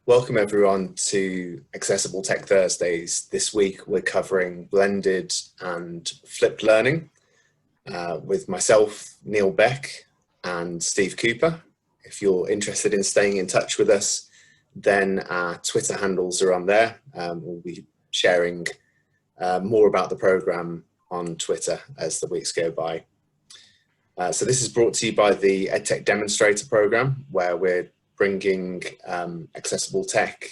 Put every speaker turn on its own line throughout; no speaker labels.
Welcome everyone to Accessible Tech Thursdays. This week we're covering blended and flipped learning with myself, Neil Beck, and Steve Cooper. If you're interested in staying in touch with us, then our Twitter handles are on there. We'll be sharing more about the program on Twitter as the weeks go by. So this is brought to you by the EdTech Demonstrator program, where we're bringing accessible tech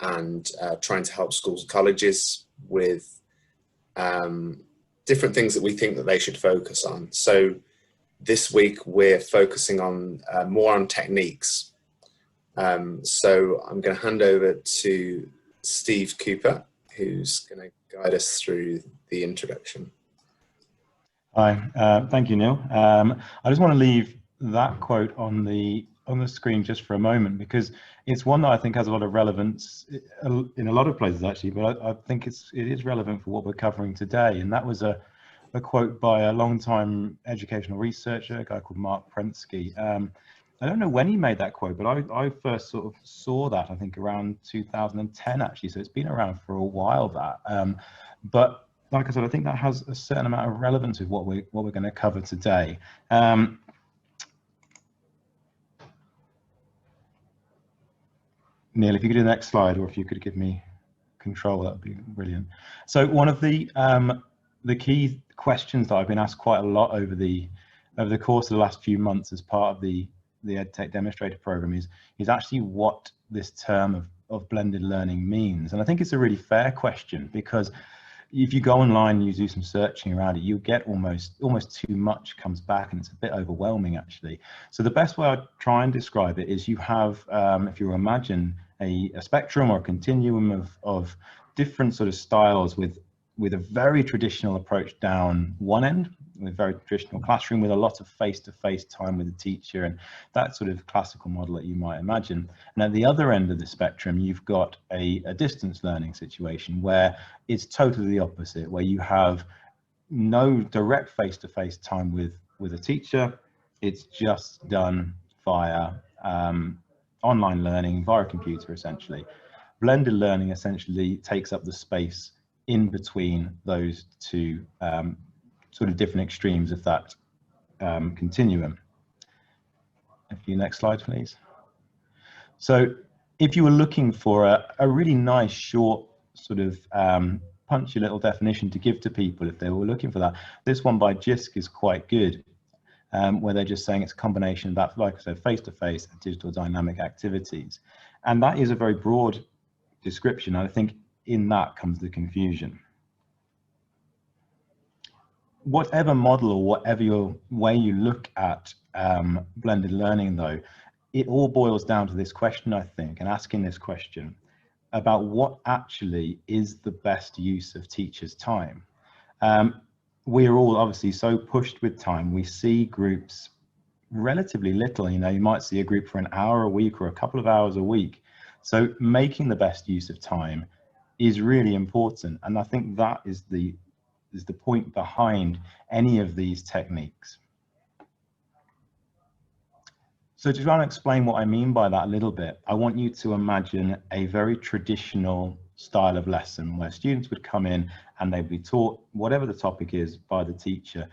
and trying to help schools and colleges with different things that we think that they should focus on. So this week we're focusing on more on techniques. So I'm going to hand over to Steve Cooper, who's going to guide us through the introduction.
Hi, thank you, Neil. I just want to leave that quote on the screen just for a moment, because it's one that I think has a lot of relevance in a lot of places actually, but I think it is relevant for what we're covering today. And that was a quote by a long-time educational researcher, a guy called Mark Prensky. I don't know when he made that quote, but I first sort of saw that, I think, around 2010 actually, so it's been around for a while, that. But like I said, I think that has a certain amount of relevance with what we're going to cover today. Neil, if you could do the next slide, or if you could give me control, that would be brilliant. So one of the key questions that I've been asked quite a lot over the course of the last few months as part of the EdTech Demonstrator program is actually what this term of blended learning means. And I think it's a really fair question, because if you go online and you do some searching around it, you get almost too much comes back, and it's a bit overwhelming actually. So the best way I try and describe it is you have, if you imagine a spectrum or a continuum of different sort of styles with a very traditional approach down one end, with a very traditional classroom with a lot of face-to-face time with the teacher and that sort of classical model that you might imagine. And at the other end of the spectrum, you've got a distance learning situation where it's totally the opposite, where you have no direct face-to-face time with a teacher. It's just done via online learning, via a computer essentially. Blended learning essentially takes up the space in between those two sort of different extremes of that continuum. A few next slide, please. So if you were looking for a really nice, short, sort of punchy little definition to give to people if they were looking for that, this one by JISC is quite good, where they're just saying it's a combination of that, like I said, face-to-face and digital dynamic activities. And that is a very broad description. I think in that comes the confusion. Whatever model or whatever way you look at blended learning though, it all boils down to this question, I think, and asking this question about what actually is the best use of teachers' time. We are all obviously so pushed with time. We see groups relatively little, you know, you might see a group for an hour a week or a couple of hours a week. So making the best use of time is really important. And I think that is the point behind any of these techniques. So to try and explain what I mean by that a little bit, I want you to imagine a very traditional style of lesson where students would come in and they'd be taught whatever the topic is by the teacher.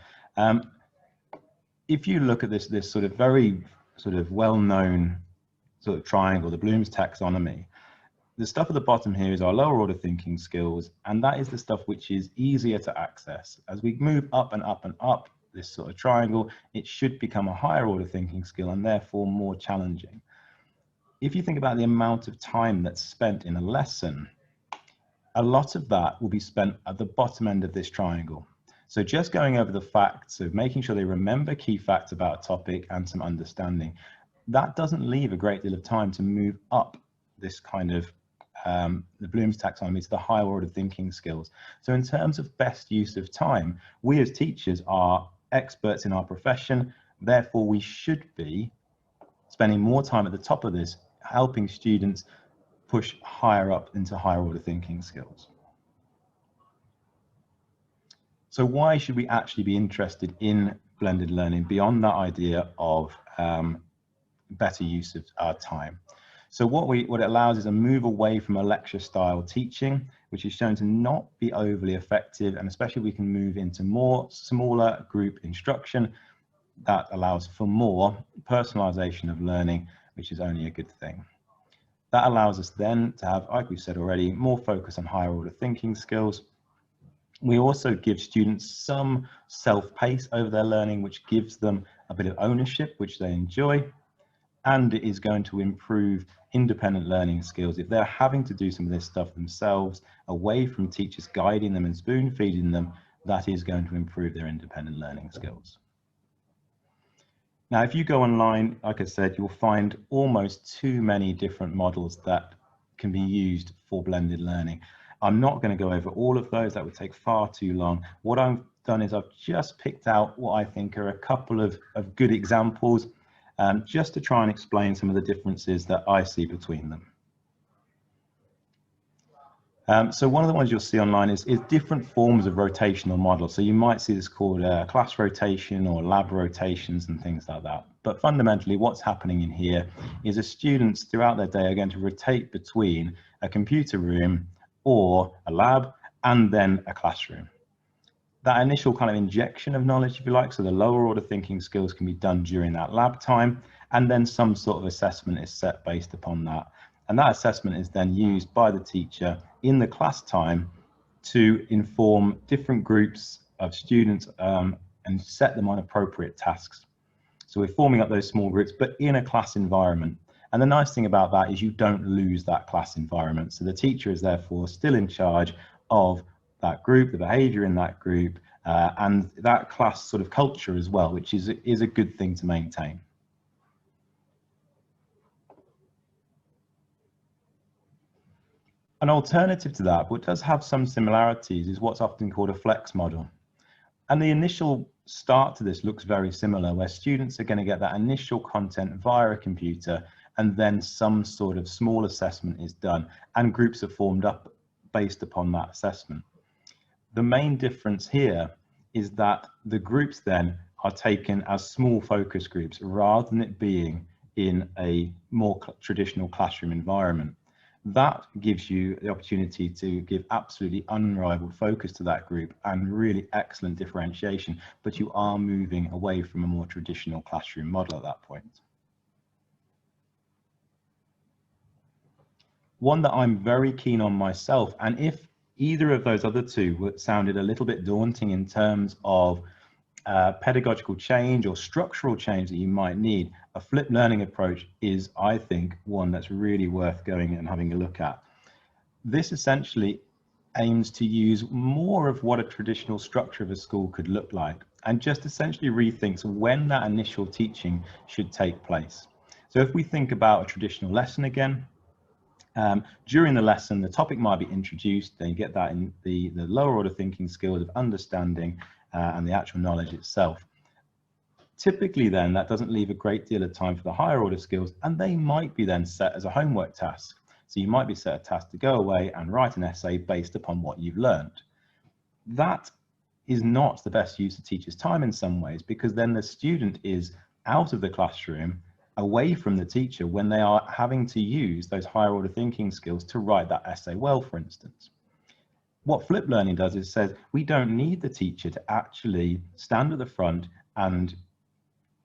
If you look at this sort of very sort of well-known sort of triangle, the Bloom's taxonomy, the stuff at the bottom here is our lower order thinking skills, and that is the stuff which is easier to access. As we move up and up and up this sort of triangle, it should become a higher order thinking skill and therefore more challenging. If you think about the amount of time that's spent in a lesson, a lot of that will be spent at the bottom end of this triangle. So just going over the facts of making sure they remember key facts about a topic and some understanding, that doesn't leave a great deal of time to move up this kind of the Bloom's taxonomy to the higher order thinking skills. So in terms of best use of time, we as teachers are experts in our profession, therefore we should be spending more time at the top of this, helping students push higher up into higher order thinking skills. So why should we actually be interested in blended learning beyond that idea of better use of our time? So what it allows is a move away from a lecture style teaching, which is shown to not be overly effective, and especially we can move into more smaller group instruction that allows for more personalization of learning, which is only a good thing. That allows us then to have, like we said already, more focus on higher order thinking skills. We also give students some self-pace over their learning, which gives them a bit of ownership, which they enjoy, and it is going to improve independent learning skills. If they're having to do some of this stuff themselves, away from teachers guiding them and spoon feeding them, that is going to improve their independent learning skills. Now, if you go online, like I said, you'll find almost too many different models that can be used for blended learning. I'm not going to go over all of those, that would take far too long. What I've done is I've just picked out what I think are a couple of good examples, just to try and explain some of the differences that I see between them. So one of the ones you'll see online is different forms of rotational models. So you might see this called class rotation or lab rotations and things like that. But fundamentally, what's happening in here is the students throughout their day are going to rotate between a computer room or a lab and then a classroom. That initial kind of injection of knowledge, if you like, so the lower order thinking skills can be done during that lab time, and then some sort of assessment is set based upon that. And that assessment is then used by the teacher in the class time to inform different groups of students and set them on appropriate tasks. So we're forming up those small groups, but in a class environment. And the nice thing about that is you don't lose that class environment. So the teacher is therefore still in charge of that group, the behavior in that group, and that class sort of culture as well, which is a good thing to maintain. An alternative to that, what does have some similarities, is what's often called a flex model. And the initial start to this looks very similar, where students are going to get that initial content via a computer, and then some sort of small assessment is done, and groups are formed up based upon that assessment. The main difference here is that the groups then are taken as small focus groups rather than it being in a more traditional classroom environment. That gives you the opportunity to give absolutely unrivaled focus to that group and really excellent differentiation, but you are moving away from a more traditional classroom model at that point. One that I'm very keen on myself, and if either of those other two sounded a little bit daunting in terms of pedagogical change or structural change that you might need, a flipped learning approach is, I think, one that's really worth going and having a look at. This essentially aims to use more of what a traditional structure of a school could look like, and just essentially rethinks when that initial teaching should take place. So if we think about a traditional lesson again, during the lesson, the topic might be introduced, then you get that in the lower order thinking skills of understanding and the actual knowledge itself. Typically then, that doesn't leave a great deal of time for the higher order skills, and they might be then set as a homework task. So you might be set a task to go away and write an essay based upon what you've learned. That is not the best use of teachers' time in some ways, because then the student is out of the classroom, away from the teacher, when they are having to use those higher order thinking skills to write that essay well, for instance. What flipped learning does is says we don't need the teacher to actually stand at the front and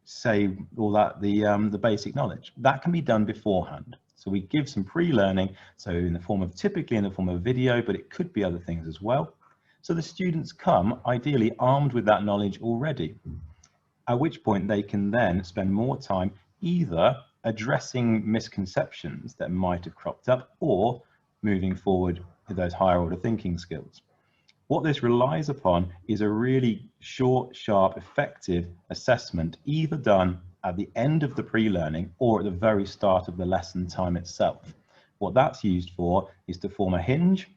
say all that, the basic knowledge. That can be done beforehand. So we give some pre-learning, so in the form of, typically in the form of video, but it could be other things as well. So the students come ideally armed with that knowledge already, at which point they can then spend more time either addressing misconceptions that might have cropped up or moving forward with those higher order thinking skills. What this relies upon is a really short, sharp, effective assessment, either done at the end of the pre-learning or at the very start of the lesson time itself. What that's used for is to form a hinge,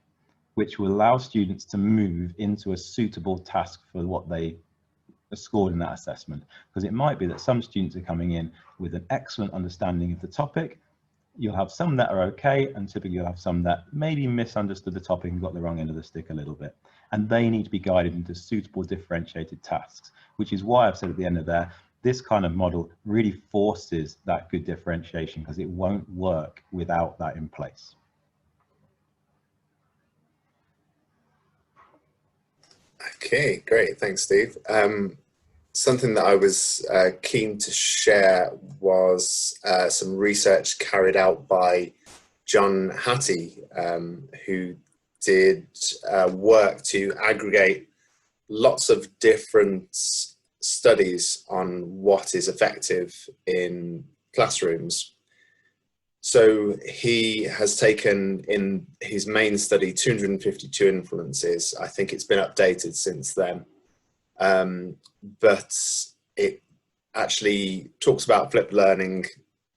which will allow students to move into a suitable task for what they scored in that assessment, because it might be that some students are coming in with an excellent understanding of the topic. You'll have some that are okay, and typically you'll have some that maybe misunderstood the topic and got the wrong end of the stick a little bit, and they need to be guided into suitable differentiated tasks, which is why I've said at the end of there, this kind of model really forces that good differentiation because it won't work without that in place.
Okay, great. Thanks, Steve. Something that I was keen to share was some research carried out by John Hattie, who did work to aggregate lots of different studies on what is effective in classrooms. So he has taken in his main study 252 influences. I think it's been updated since then. But it actually talks about flipped learning,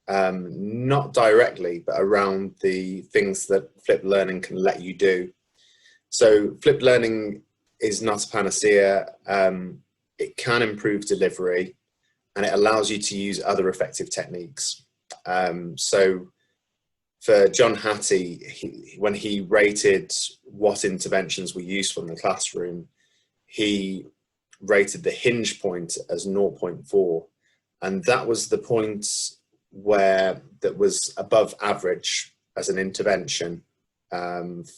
not directly, but around the things that flipped learning can let you do. So flipped learning is not a panacea. It can improve delivery, and it allows you to use other effective techniques. So for John Hattie, when he rated what interventions were useful in the classroom, he rated the hinge point as 0.4, and that was the point where that was above average as an intervention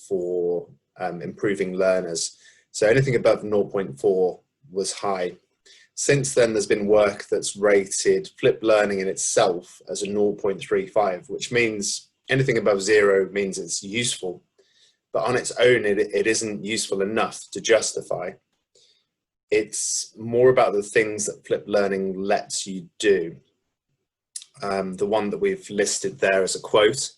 for improving learners. So anything above 0.4 was high. Since then, there's been work that's rated flipped learning in itself as a 0.35, which means anything above 0 means it's useful, but on its own, it isn't useful enough to justify. It's more about the things that flipped learning lets you do. The one that we've listed there as a quote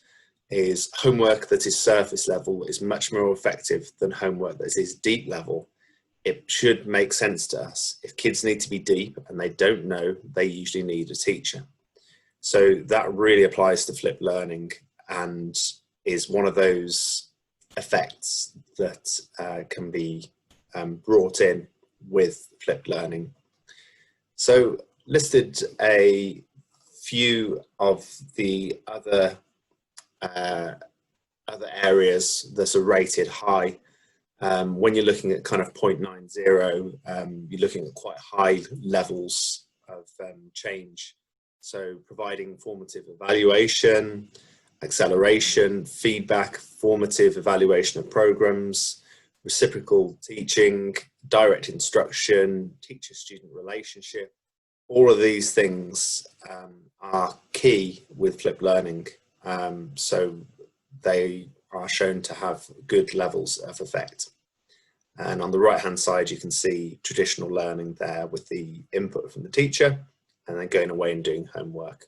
is, "Homework that is surface level is much more effective than homework that is deep level. It should make sense to us. If kids need to be deep and they don't know, they usually need a teacher." So that really applies to flipped learning and is one of those effects that can be brought in with flipped learning. So listed a few of the other areas that are rated high. When you're looking at kind of 0.90, you're looking at quite high levels of change. So providing formative evaluation, acceleration, feedback, formative evaluation of programs, reciprocal teaching, direct instruction, teacher-student relationship. All of these things are key with flipped learning. So they are shown to have good levels of effect. And on the right-hand side, you can see traditional learning there with the input from the teacher and then going away and doing homework.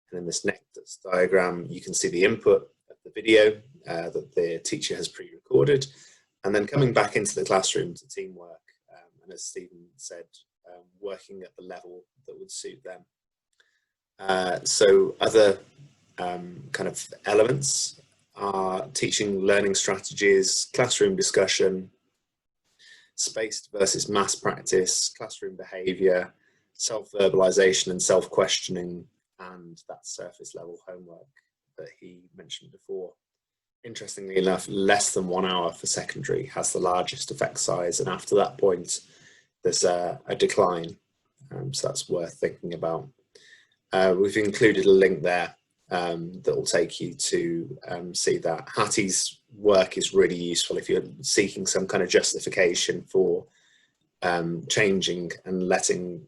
And in this next diagram, you can see the input of the video that the teacher has pre-recorded, and then coming back into the classroom to teamwork, and as Stephen said, working at the level that would suit them. So other kind of elements are teaching learning strategies, classroom discussion, spaced versus mass practice, classroom behaviour, self-verbalization and self-questioning, and that surface level homework that he mentioned before. Interestingly enough, less than 1 hour for secondary has the largest effect size, and after that point there's a decline, so that's worth thinking about. We've included a link there that will take you to see that. Hattie's work is really useful if you're seeking some kind of justification for changing and letting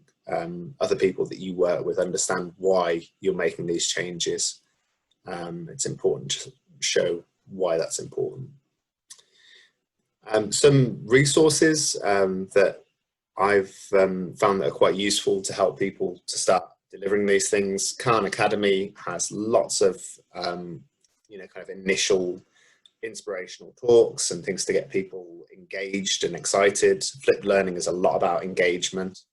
other people that you work with understand why you're making these changes. It's important to show why that's important. Some resources that I've found that are quite useful to help people to start delivering these things. Khan Academy has lots of kind of initial inspirational talks and things to get people engaged and excited. Flipped learning is a lot about engagement.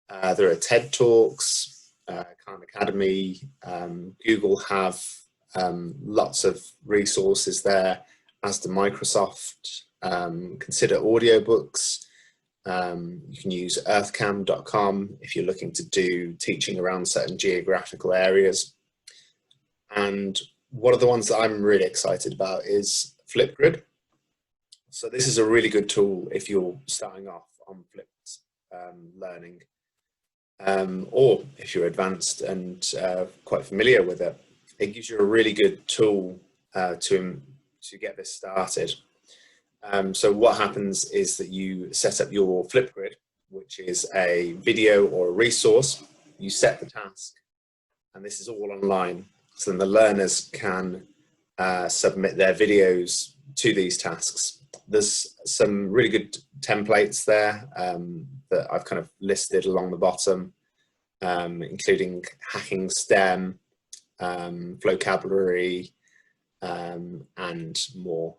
There are TED Talks, Khan Academy, Google have lots of resources there, as do Microsoft. Consider audiobooks. You can use earthcam.com if you're looking to do teaching around certain geographical areas. And one of the ones that I'm really excited about is Flipgrid. So this is a really good tool if you're starting off on flipped learning. or if you're advanced and quite familiar with it, it gives you a really good tool to get this started. So what happens is that you set up your Flipgrid, which is a video or a resource. You set the task, and this is all online. So then the learners can submit their videos to these tasks. There's some really good templates there that I've kind of listed along the bottom, including hacking STEM, vocabulary, and more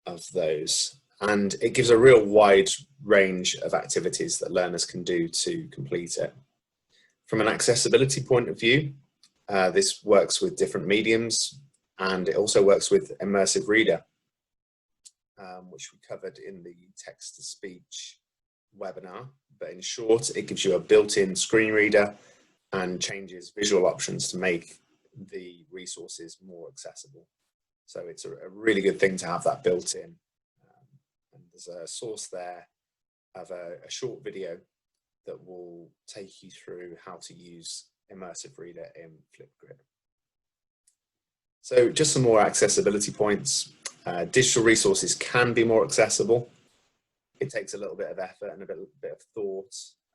of those. And it gives a real wide range of activities that learners can do to complete it. From an accessibility point of view, this works with different mediums, and it also works with Immersive Reader, which we covered in the text-to-speech webinar. But in short, it gives you a built-in screen reader and changes visual options to make the resources more accessible. So it's a really good thing to have that built in. And there's a source there of a short video that will take you through how to use Immersive Reader in Flipgrid. So just some more accessibility points. Digital resources can be more accessible. It takes a little bit of effort and a bit of thought,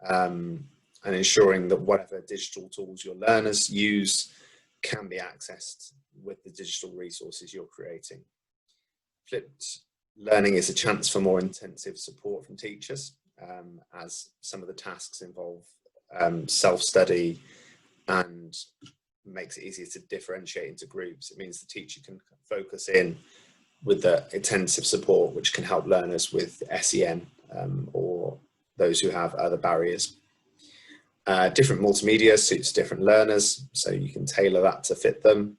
and ensuring that whatever digital tools your learners use can be accessed with the digital resources you're creating. Flipped learning is a chance for more intensive support from teachers, as some of the tasks involve self-study and makes it easier to differentiate into groups. It means the teacher can focus in with the intensive support, which can help learners with SEN or those who have other barriers. Different multimedia suits different learners, so you can tailor that to fit them.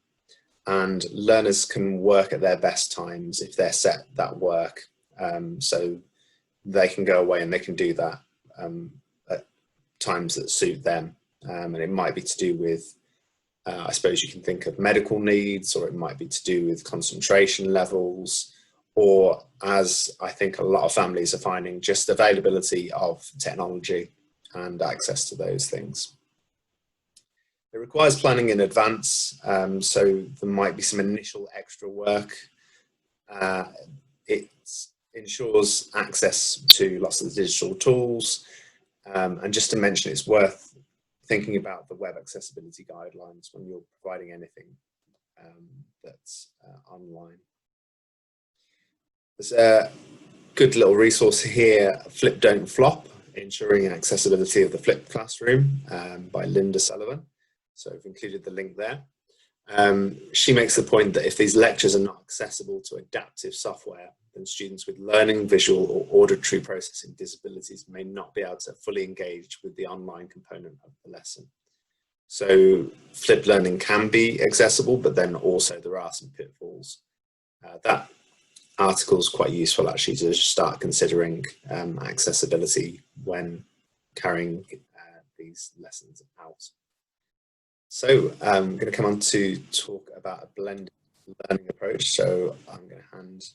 And learners can work at their best times if they're set that work. So they can go away and they can do that at times that suit them. And it might be to do with, I suppose you can think of medical needs, or it might be to do with concentration levels, or, as I think a lot of families are finding, just availability of technology and access to those things. It requires planning in advance, so there might be some initial extra work. It ensures access to lots of the digital tools, and just to mention, it's worth thinking about the web accessibility guidelines when you're providing anything that's online. There's a good little resource here, Flip Don't Flop, Ensuring Accessibility of the Flipped Classroom, by Linda Sullivan. So I've included the link there. She makes the point that if these lectures are not accessible to adaptive software, then students with learning, visual or auditory processing disabilities may not be able to fully engage with the online component of the lesson. So flipped learning can be accessible, but then also there are some pitfalls. That article is quite useful actually to start considering accessibility when carrying these lessons out. So I'm going to come on to talk about a blended learning approach. So I'm going to hand.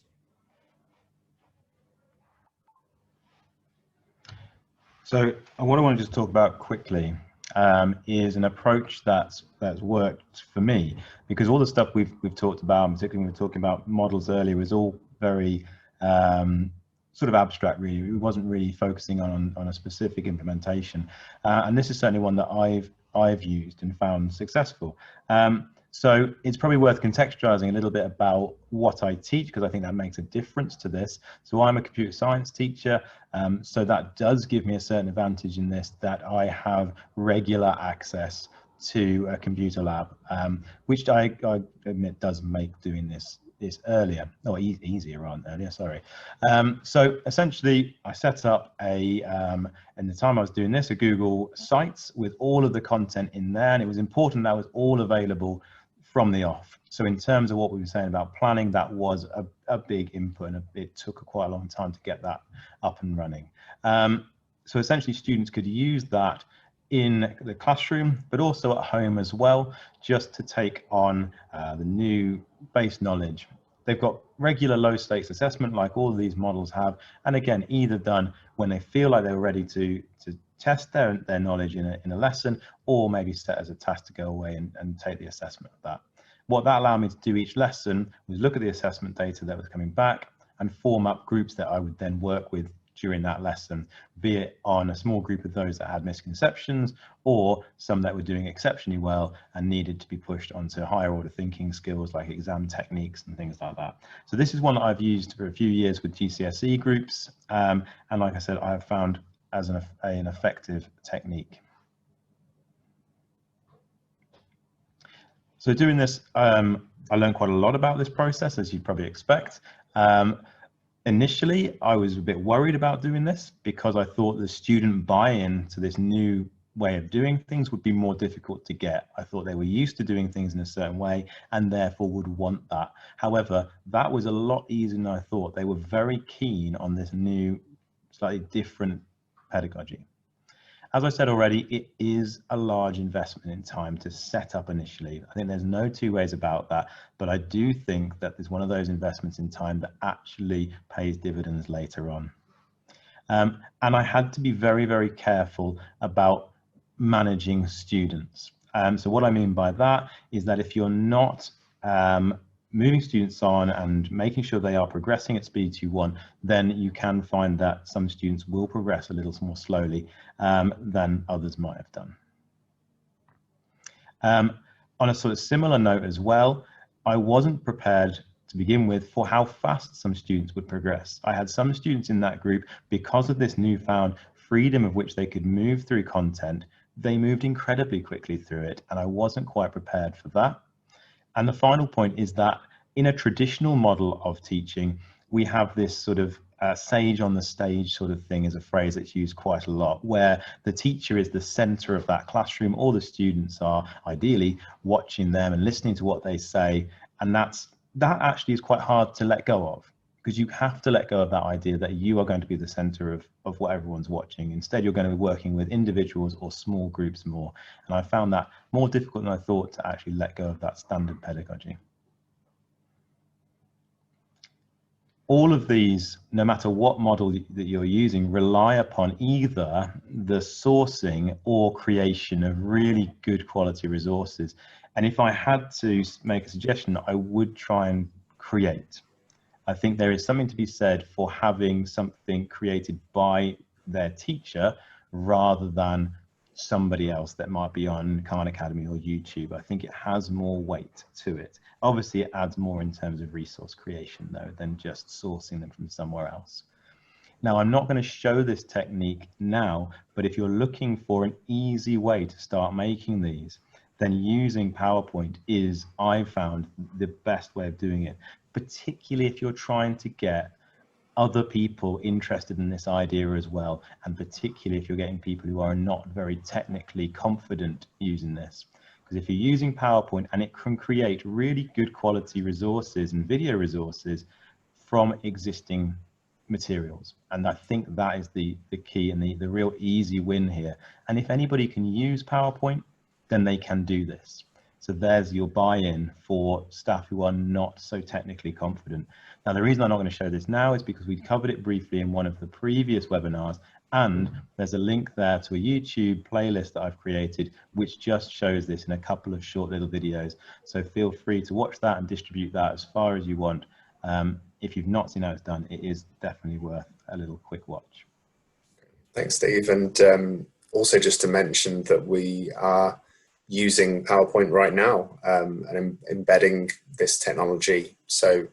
So what I want to just talk about quickly is an approach that's worked for me, because all the stuff we've talked about, particularly when we were talking about models earlier, is all very sort of abstract really. It wasn't really focusing on a specific implementation, and this is certainly one that I've used and found successful. So it's probably worth contextualizing a little bit about what I teach, because I think that makes a difference to this. So I'm a computer science teacher, so that does give me a certain advantage in this, that I have regular access to a computer lab, which I admit does make doing this earlier, or easier on earlier, sorry. So essentially I set up in the time I was doing this, a Google Sites with all of the content in there, and it was important that was all available from the off. So in terms of what we were saying about planning, that was a big input, and it took quite a long time to get that up and running. So essentially students could use that in the classroom, but also at home as well, just to take on the new base knowledge. They've got regular low stakes assessment like all of these models have, and again, either done when they feel like they're ready to test their knowledge in a lesson, or maybe set as a task to go away and take the assessment of that. What that allowed me to do each lesson was look at the assessment data that was coming back and form up groups that I would then work with during that lesson, be it on a small group of those that had misconceptions or some that were doing exceptionally well and needed to be pushed onto higher order thinking skills like exam techniques and things like that. So this is one that I've used for a few years with GCSE groups. And like I said, I have found as an effective technique. So doing this, I learned quite a lot about this process, as you'd probably expect. Initially, I was a bit worried about doing this because I thought the student buy-in to this new way of doing things would be more difficult to get. I thought they were used to doing things in a certain way and therefore would want that. However, that was a lot easier than I thought. They were very keen on this new, slightly different pedagogy. As I said already, it is a large investment in time to set up initially. I think there's no two ways about that, but I do think that there's one of those investments in time that actually pays dividends later on. And I had to be very, very careful about managing students. So what I mean by that is that if you're not moving students on and making sure they are progressing at speed you want, then you can find that some students will progress a little more slowly than others might have done. On a sort of similar note as well, I wasn't prepared to begin with for how fast some students would progress. I had some students in that group, because of this newfound freedom of which they could move through content, they moved incredibly quickly through it, and I wasn't quite prepared for that. And the final point is that in a traditional model of teaching, we have this sort of sage on the stage sort of thing, is a phrase that's used quite a lot, where the teacher is the center of that classroom. All the students are ideally watching them and listening to what they say. And that actually is quite hard to let go of, because you have to let go of that idea that you are going to be the center of what everyone's watching. Instead, you're going to be working with individuals or small groups more. And I found that more difficult than I thought to actually let go of that standard pedagogy. All of these, no matter what model that you're using, rely upon either the sourcing or creation of really good quality resources. And if I had to make a suggestion, I would try and create. I think there is something to be said for having something created by their teacher rather than somebody else that might be on Khan Academy or YouTube. I think it has more weight to it. Obviously, it adds more in terms of resource creation, though, than just sourcing them from somewhere else. Now, I'm not going to show this technique now, but if you're looking for an easy way to start making these, then using PowerPoint is, I've found, the best way of doing it, particularly if you're trying to get other people interested in this idea as well, and particularly if you're getting people who are not very technically confident using this. Because if you're using PowerPoint, and it can create really good quality resources and video resources from existing materials. And I think that is the key and the real easy win here. And if anybody can use PowerPoint, then they can do this. So there's your buy-in for staff who are not so technically confident. Now, the reason I'm not going to show this now is because we covered it briefly in one of the previous webinars, and there's a link there to a YouTube playlist that I've created, which just shows this in a couple of short little videos. So feel free to watch that and distribute that as far as you want. If you've not seen how it's done, it is definitely worth a little quick watch.
Thanks, Steve. And also just to mention that we are using PowerPoint right now and embedding this technology. So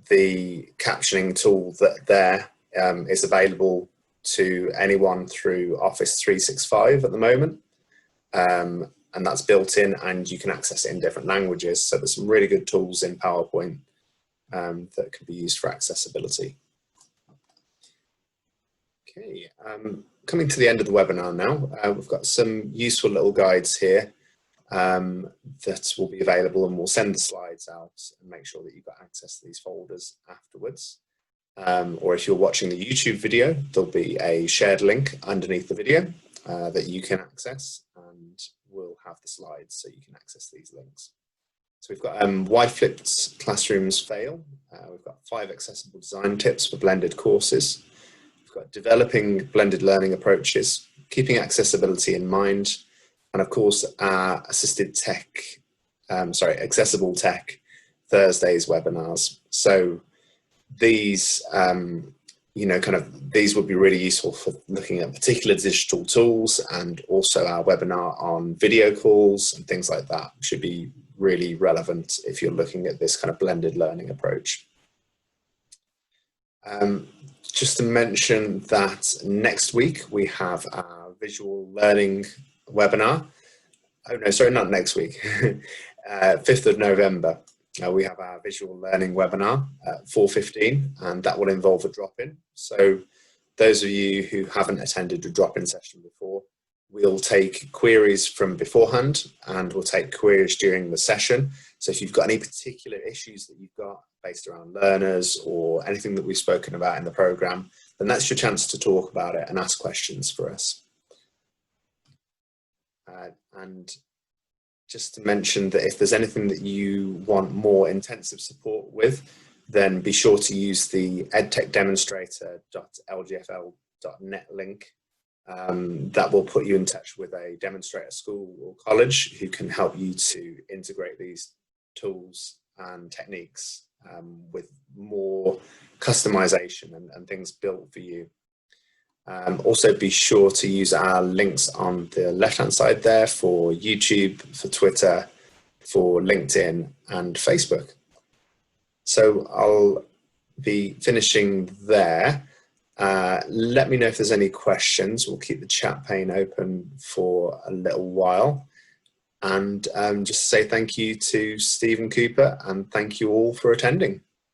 the captioning tool that is available to anyone through Office 365 at the moment. And that's built in, and you can access it in different languages. So there's some really good tools in PowerPoint that can be used for accessibility. Okay, coming to the end of the webinar now, we've got some useful little guides here that will be available, and we'll send the slides out and make sure that you've got access to these folders afterwards. Or if you're watching the YouTube video, there'll be a shared link underneath the video that you can access, and we'll have the slides so you can access these links. So we've got why flipped classrooms fail. We've got 5 accessible design tips for blended courses. We've got developing blended learning approaches, keeping accessibility in mind, and of course our Accessible Tech Thursdays webinars. So these, these would be really useful for looking at particular digital tools, and also our webinar on video calls and things like that should be really relevant if you're looking at this kind of blended learning approach. Just to mention that next week we have our visual learning webinar. Oh no, sorry, not next week. 5th of November. We have our visual learning webinar at 4:15, and that will involve a drop-in. So those of you who haven't attended a drop-in session before, we'll take queries from beforehand, and we'll take queries during the session. So if you've got any particular issues that you've got based around learners or anything that we've spoken about in the program, then that's your chance to talk about it and ask questions for us. And just to mention that if there's anything that you want more intensive support with, then be sure to use the edtechdemonstrator.lgfl.net link. That will put you in touch with a demonstrator school or college who can help you to integrate these tools and techniques with more customization and things built for you. Also be sure to use our links on the left-hand side there for YouTube, for Twitter, for LinkedIn and Facebook. So I'll be finishing there. Let me know if there's any questions. We'll keep the chat pane open for a little while. And just say thank you to Stephen Cooper, and thank you all for attending.